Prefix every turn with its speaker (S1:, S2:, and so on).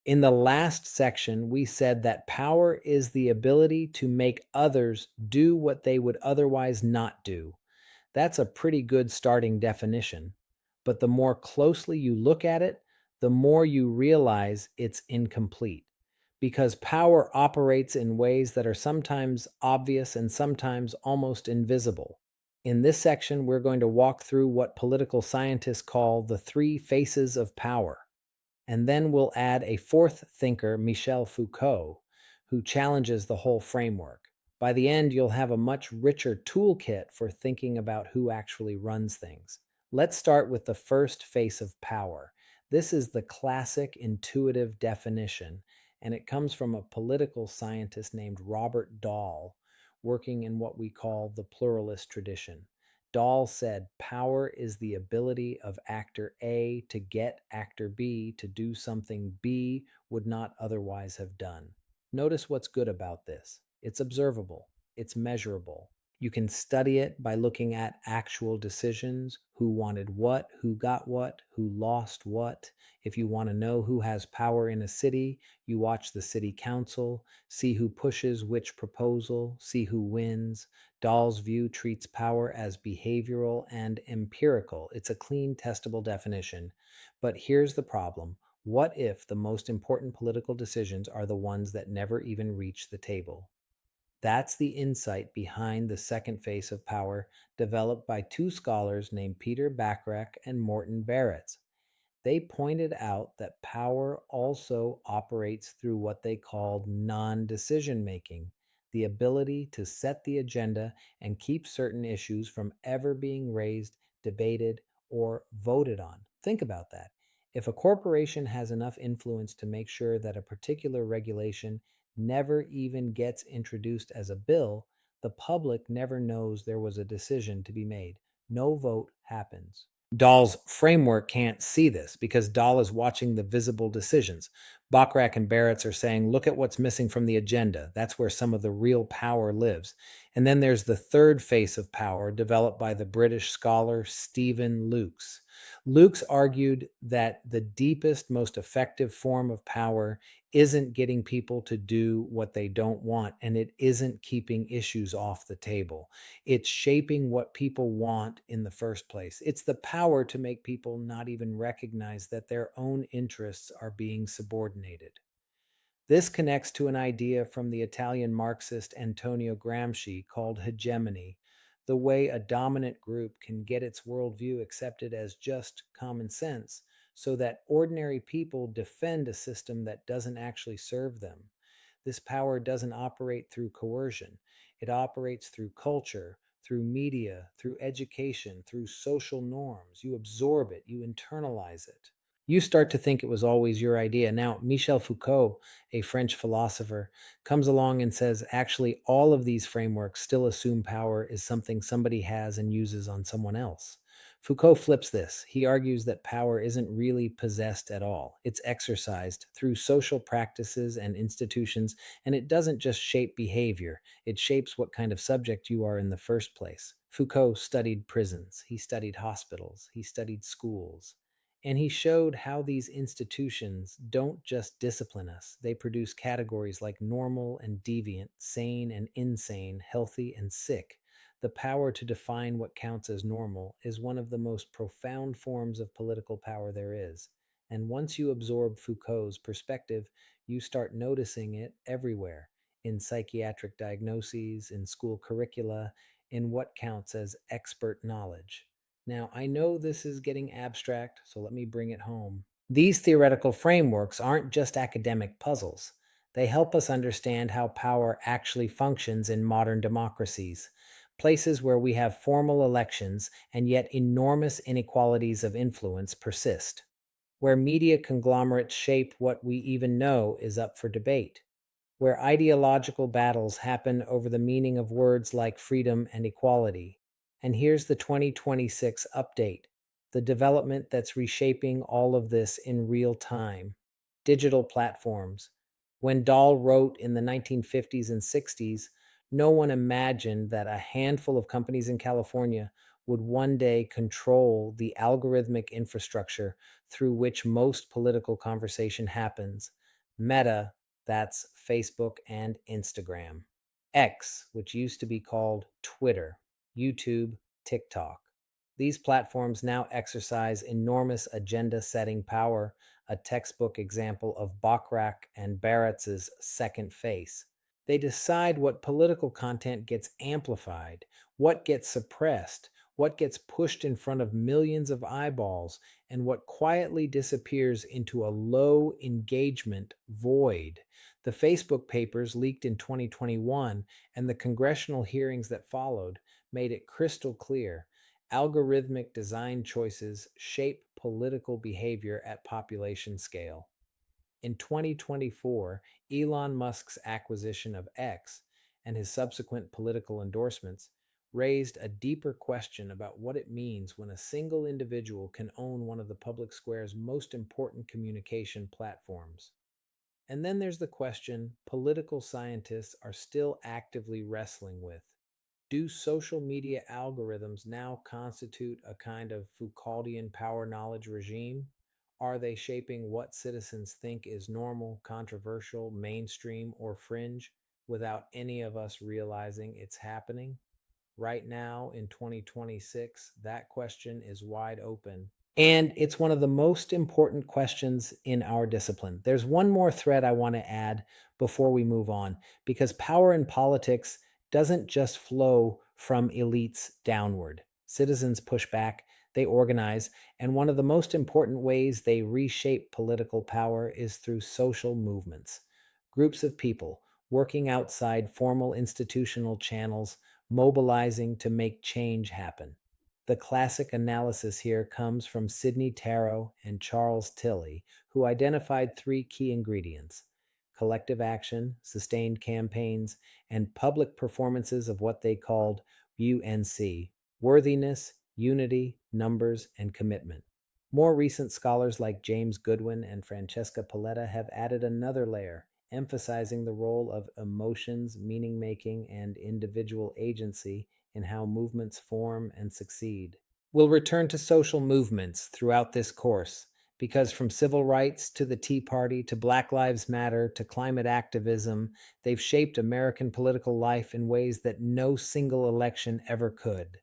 S1: In the last section, we said that power is the ability to make others do what they would otherwise not do. That's a pretty good starting definition. But the more closely you look at it, the more you realize it's incomplete. Because power operates in ways that are sometimes obvious and sometimes almost invisible. In this section, we're going to walk through what political scientists call the three faces of power. And then we'll add a fourth thinker, Michel Foucault, who challenges the whole framework. By the end, you'll have a much richer toolkit for thinking about who actually runs things. Let's start with the first face of power. This is the classic intuitive definition, and it comes from a political scientist named Robert Dahl, working in what we call the pluralist tradition. Dahl said power is the ability of actor A to get actor B to do something B would not otherwise have done. Notice what's good about this. It's observable, it's measurable. You can study it by looking at actual decisions, who wanted what, who got what, who lost what. If you want to know who has power in a city, you watch the city council, see who pushes which proposal, see who wins. Dahl's view treats power as behavioral and empirical. It's a clean, testable definition. But here's the problem. What if the most important political decisions are the ones that never even reach the table? That's the insight behind the second face of power, developed by two scholars named Peter Bachrach and Morton Baratz. They pointed out that power also operates through what they called non decision making, the ability to set the agenda and keep certain issues from ever being raised, debated, or voted on. Think about that. If a corporation has enough influence to make sure that a particular regulation never even gets introduced as a bill, the public never knows there was a decision to be made. No vote happens. Dahl's framework can't see this because Dahl is watching the visible decisions. Bachrach and Baratz are saying, look at what's missing from the agenda. That's where some of the real power lives. And then there's the third face of power developed by the British scholar Stephen Lukes. Lukes argued that the deepest, most effective form of power isn't getting people to do what they don't want, and it isn't keeping issues off the table. It's shaping what people want in the first place. It's the power to make people not even recognize that their own interests are being subordinated. This connects to an idea from the Italian Marxist Antonio Gramsci called hegemony, the way a dominant group can get its worldview accepted as just common sense so that ordinary people defend a system that doesn't actually serve them. This power doesn't operate through coercion, it operates through culture, through media, through education, through social norms. You absorb it, you internalize it. You start to think it was always your idea. Now, Michel Foucault, a French philosopher, comes along and says actually all of these frameworks still assume power is something somebody has and uses on someone else. Foucault flips this. He argues that power isn't really possessed at all. It's exercised through social practices and institutions, and it doesn't just shape behavior, it shapes what kind of subject you are in the first place. Foucault studied prisons, he studied hospitals, he studied schools. And he showed how these institutions don't just discipline us, they produce categories like normal and deviant, sane and insane, healthy and sick. The power to define what counts as normal is one of the most profound forms of political power there is. And once you absorb Foucault's perspective, you start noticing it everywhere in psychiatric diagnoses, in school curricula, in what counts as expert knowledge. Now, I know this is getting abstract, so let me bring it home. These theoretical frameworks aren't just academic puzzles. They help us understand how power actually functions in modern democracies, places where we have formal elections and yet enormous inequalities of influence persist, where media conglomerates shape what we even know is up for debate, where ideological battles happen over the meaning of words like freedom and equality. And here's the 2026 update, the development that's reshaping all of this in real time. Digital platforms. When Dahl wrote in the 1950s and 60s, no one imagined that a handful of companies in California would one day control the algorithmic infrastructure through which most political conversation happens. Meta, that's Facebook and Instagram. X, which used to be called Twitter, YouTube, TikTok. These platforms now exercise enormous agenda setting power, a textbook example of Bachrach and Baratz's second face. They decide what political content gets amplified, what gets suppressed, what gets pushed in front of millions of eyeballs, and what quietly disappears into a low engagement void. The Facebook papers leaked in 2021 and the congressional hearings that followed made it crystal clear. Algorithmic design choices shape political behavior at population scale. In 2024, Elon Musk's acquisition of X and his subsequent political endorsements raised a deeper question about what it means when a single individual can own one of the public square's most important communication platforms. And then there's the question political scientists are still actively wrestling with. Do social media algorithms now constitute a kind of Foucauldian power knowledge regime? Are they shaping what citizens think is normal, controversial, mainstream, or fringe without any of us realizing it's happening? Right now, in 2026, that question is wide open. And it's one of the most important questions in our discipline. There's one more thread I want to add before we move on, because power in politics doesn't just flow from elites downward. Citizens push back, they organize, and one of the most important ways they reshape political power is through social movements. Groups of people working outside formal institutional channels, mobilizing to make change happen. The classic analysis here comes from Sidney Tarrow and Charles Tilley, who identified three key ingredients: collective action, sustained campaigns, and public performances of what they called UNC: worthiness, unity, numbers, and commitment. More recent scholars like James Goodwin and Francesca Paletta have added another layer, emphasizing the role of emotions, meaning making, and individual agency in how movements form and succeed. We'll return to social movements throughout this course because from civil rights to the Tea Party to Black Lives Matter to climate activism, they've shaped American political life in ways that no single election ever could.